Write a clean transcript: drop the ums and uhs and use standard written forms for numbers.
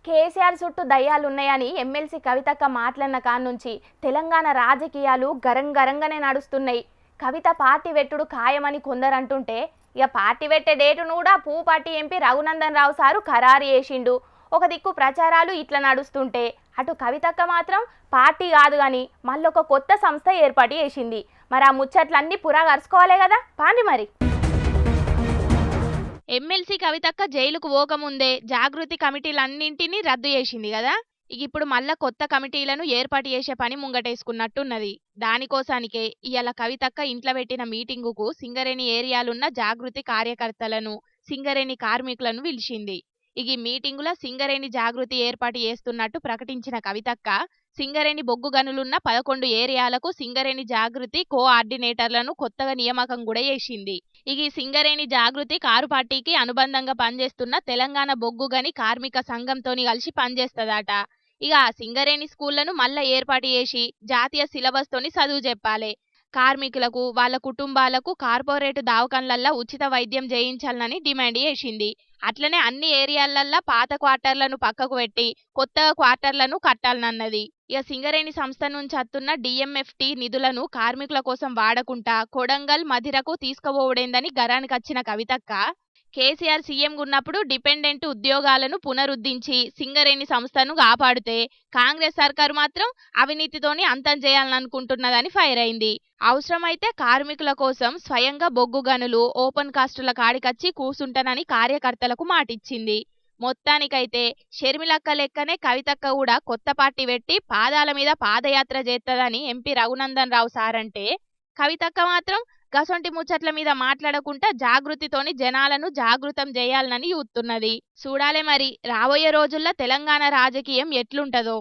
కేసీఆర్ చుట్టూ దయ్యాలున్నాయని ఎమ్మెల్సీ కవితక్క మాట్లాడిన కాన్నుంచి తెలంగాణ రాజకీయాలు గరంగరంగానే నడుస్తున్నాయి. కవిత పార్టీ వెట్టుడు ఖాయమని కొందరంటుంటే ఇక పార్టీ పెట్టే డేటును కూడా party MP Raghunandan Rao sir ఖరారు చేసిండు. ఒక దిక్కు ప్రచారాలు ఇట్లా నడుస్తుంటే అటు కవితక్క మాత్రం పార్టీ కాదు కానీ మళ్ళొక కొత్త సంస్థ ఏర్పాటు చేసింది. మరి ఆ ముచ్చట్లన్నీ పురా కరుచుకోవాలే కదా, పాండి మరి. ఎమ్మెల్సీ కవితక్క జైలుకు పోకముందే జాగృతి కమిటీలన్నింటినీ రద్దు చేసింది కదా. ఇప్పుడు మళ్ళా కొత్త కమిటీలను ఏర్పాటు చేసే పని ముంగటేసుకున్నట్టున్నది. దానికోసానికే ఇయాల కవితక్క ఇంట్లో పెట్టిన మీటింగుకు సింగరేణి ఏరియాలున్న జాగృతి కార్యకర్తలను, సింగరేణి కార్మికులను పిలిచింది. ఈ మీటింగుల సింగరేణి జాగృతి ఏర్పాటు చేస్తున్నట్టు ప్రకటించిన కవితక్క సింగరేణి బొగ్గు గనులున్న 11 ఏరియాలకు సింగరేణి జాగృతి కోఆర్డినేటర్లను కొత్తగా నియామకం కూడా చేసింది. ఈ సింగరేణి జాగృతి కారు పార్టీకి అనుబంధంగా పనిచేస్తున్న తెలంగాణ బొగ్గు గని కార్మిక సంఘంతోని కలిసి పనిచేస్తదట. ఆ సింగరేణి స్కూళ్లను మళ్ళా ఏర్పాటు చేసి జాతీయ సిలబస్ తోని చదువు చెప్పాలి. కార్మికులకు వాళ్ళ కుటుంబాలకు కార్పొరేట్ దవాఖాన్లల్లో ఉచిత వైద్యం చేయించాలని డిమాండ్ చేసింది. అట్లనే అన్ని ఏరియాలల్లో పాత క్వార్టర్లను పక్కకు పెట్టి కొత్త క్వార్టర్లను కట్టాలన్నది. సింగరేణి సంస్థ నుంచి వస్తున్న డిఎంఎఫ్టి నిధులను కార్మికుల కోసం వాడకుండా కొడంగల్, మధిరకు తీసుకుపోవడేందని గరానికొచ్చిన కవితక్క కేసీఆర్ సీఎం ఉన్నప్పుడు డిపెండెంట్ ఉద్యోగాలను పునరుద్ధరించి సింగరేణి సంస్థను కాపాడితే కాంగ్రెస్ సర్కారు మాత్రం అవినీతితోని అంతం చేయాలనుకుంటున్నదని ఫైర్ అయింది. అవసరమైతే కార్మికుల కోసం స్వయంగా బొగ్గు గనులు ఓపెన్ కాస్టుల కాడికచ్చి కూసుంటానని కార్యకర్తలకు మాటిచ్చింది. మొత్తానికైతే షర్మిలక్క లెక్కనే కవితక్క కూడా కొత్త పార్టీ పెట్టి పాదాల మీద పాదయాత్ర చేస్తదని ఎంపీ రఘునందన్ రావు సారంటే కవితక్క మాత్రం గసొంటి ముచ్చట్ల మీద మాట్లాడకుండా జాగృతితోని జనాలను జాగృతం చేయాలని చూస్తున్నది. చూడాలే మరి రాబోయే రోజుల్లో తెలంగాణ రాజకీయం ఎట్లుంటదో.